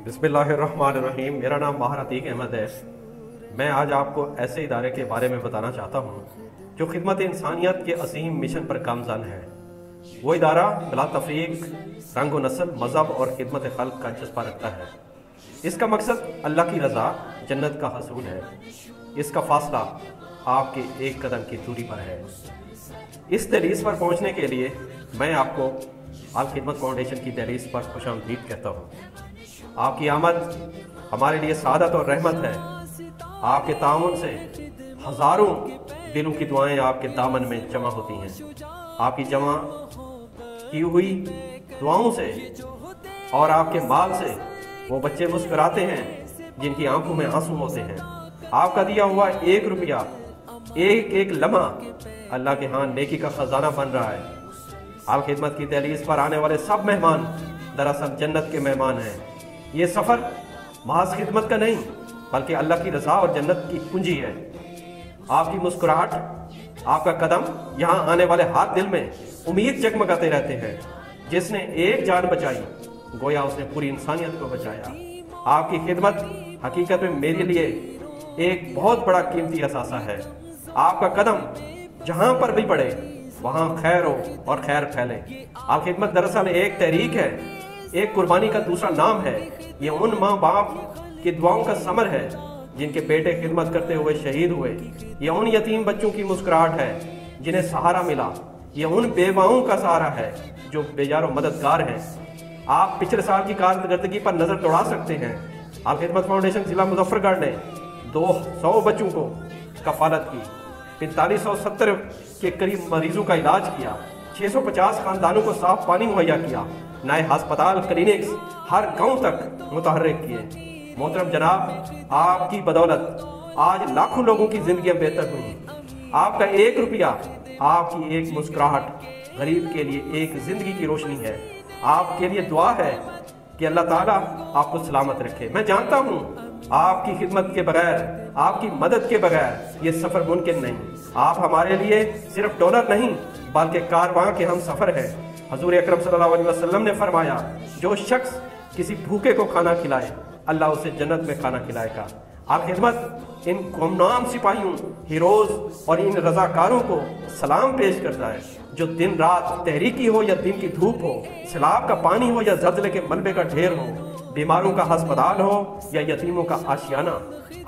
बिस्मिल्लाहिर्रहमानिर्रहीम। मेरा नाम माहिर अतीक अहमद है। मैं आज आपको ऐसे इदारे के बारे में बताना चाहता हूँ जो खिदमत इंसानियत के असीम मिशन पर गामज़न है। वो इदारा बिला तफरीक रंग व नस्ल, मज़हब और खिदमत खल्क का जज्बा रखता है। इसका मकसद अल्लाह की रज़ा, जन्नत का हसूल है। इसका फासला आपके एक कदम की दूरी पर है। इस दहलीज पर पहुँचने के लिए मैं आपको अल खिदमत फाउंडेशन की दहलीज पर खुशामदीद कहता हूँ। आपकी आमद हमारे लिए सादत और रहमत है। आपके ताउन से हज़ारों दिलों की दुआएं आपके दामन में जमा होती हैं। आपकी जमा की हुई दुआओं से और आपके माल से वो बच्चे मुस्कुराते हैं जिनकी आंखों में आंसू होते हैं। आपका दिया हुआ 1 रुपया, एक एक लम्हा अल्लाह के यहाँ नेकी का खजाना बन रहा है। अल खिदमत की दहलीज पर आने वाले सब मेहमान दरअसल जन्नत के मेहमान हैं। ये सफ़र महज खिदमत का नहीं बल्कि अल्लाह की रज़ा और जन्नत की कुंजी है। आपकी मुस्कुराहट, आपका कदम, यहाँ आने वाले हर दिल में उम्मीद जगमगाते रहते हैं। जिसने एक जान बचाई गोया उसने पूरी इंसानियत को बचाया। आपकी खिदमत हकीकत में मेरे लिए एक बहुत बड़ा कीमती असासा है। आपका कदम जहाँ पर भी पड़े वहाँ खैर हो और खैर फैले। अल खिदमत दरअसल एक तहरीक है, एक कुर्बानी का दूसरा नाम है। ये उन माँ बाप की दुआओं का समर है जिनके बेटे खिदमत करते हुए शहीद हुए। ये उन यतीम बच्चों की मुस्कुराहट है जिन्हें सहारा मिला। ये उन बेवाओं का सहारा है जो बेजारो मददगार हैं। आप पिछले साल की कारकर्दगी पर नजर दौड़ा सकते हैं। अल खिदमत फाउंडेशन जिला मुजफ्फरगढ़ ने 200 बच्चों को कफालत की, 4570 के करीब मरीजों का इलाज किया, 650 खानदानों को साफ पानी मुहैया किया, नए अस्पताल क्लिनिक्स हर गांव तक मुतहर्रिक किए। मोहतरम जनाब, आपकी बदौलत आज लाखों लोगों की जिंदगियां बेहतर हुई। आपका 1 रुपया, आपकी एक मुस्कुराहट गरीब के लिए एक जिंदगी की रोशनी है। आपके लिए दुआ है कि अल्लाह ताला आपको सलामत रखे। मैं जानता हूँ आपकी खिदमत के बगैर, आपकी मदद के बगैर ये सफ़र मुमकिन नहीं। आप हमारे लिए सिर्फ डॉलर नहीं बल्कि कारवां के हम सफ़र हैं। हजूर अकरम सल्लल्लाहु अलैहि वसल्लम ने फरमाया, जो शख्स किसी भूखे को खाना खिलाए अल्लाह उसे जन्नत में खाना खिलाएगा। अल खिदमत इन गुमनाम सिपाहियों, हीरोज और इन रजाकारों को सलाम पेश करता है जो दिन रात तहरीकी हो या दिन की धूप हो, सैलाब का पानी हो या ज़लज़ले के मलबे का ढेर हो, बीमारों का अस्पताल हो या यतीमों का आशियाना,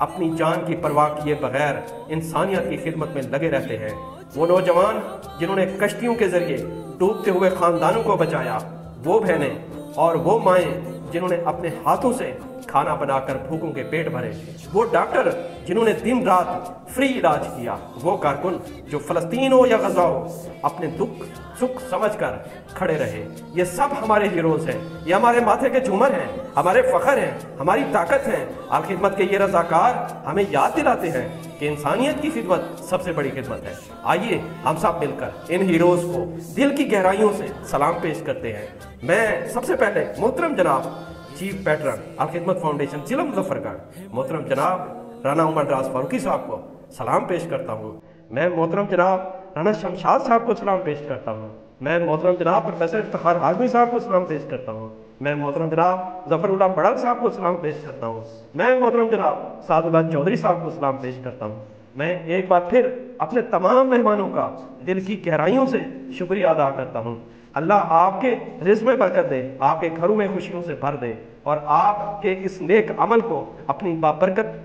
अपनी जान की परवाह किए बगैर इंसानियत की खिदमत में लगे रहते हैं। वो नौजवान जिन्होंने कश्तियों के जरिए डूबते हुए खानदानों को बचाया, वो बहनें और वो माएँ जिन्होंने अपने हाथों से खाना बनाकर भूखों के पेट भरे, वो डॉक्टर जिन्होंने दिन रात फ्री इलाज किया, वो कारकुन जो फ़लस्तीन हो या गज़ा हो अपने दुख सुख समझकर खड़े रहे। ये सब हमारे हीरोज़ हैं, ये हमारे माथे के झूमर हैं, हमारे फ़ख्र हैं, हमारी ताकत हैं। अल खिदमत के ये रज़ाकार हमें याद दिलाते हैं कि इंसानियत की खिदमत सबसे बड़ी खिदमत है। आइए हम सब मिलकर इन हीरोज़ को दिल की गहराइयों से सलाम पेश करते हैं। मैं सबसे पहले मोहतरम जनाब चीफ पैटर्न अल खिदमत फाउंडेशन जिला मुजफ्फरगढ़ मोहतरम जनाब राना उमर दराज फारूकी साहब को सलाम पेश करता हूँ। मैं मोहतरम जनाब राना शमशाद साहब को सलाम पेश करता हूँ। मैं मोहतरम जनाब प्रोफेसर इफ्तिखार हाशमी साहब को सलाम पेश करता हूँ। मैं मोहतरम जनाब ज़फ़रुल्लाह बड़ल साहब को सलाम पेश करता हूँ। मैं मोहतरम जनाब सादुल्लाह चौधरी साहब को सलाम पेश करता हूँ। मैं एक बार फिर अपने तमाम मेहमानों का दिल की गहराइयों से शुक्रिया अदा करता हूँ। अल्लाह आपके रिज़्क़ में बरकत दे, आपके घरों में खुशियों से भर दे और आपके इस नेक अमल को अपनी बाबरकत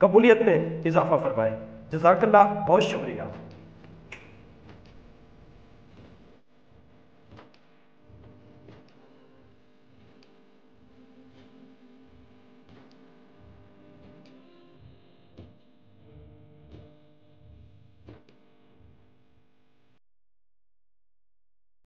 कबूलियत में इजाफा फरमाए। जज़ाकल्लाह, बहुत शुक्रिया।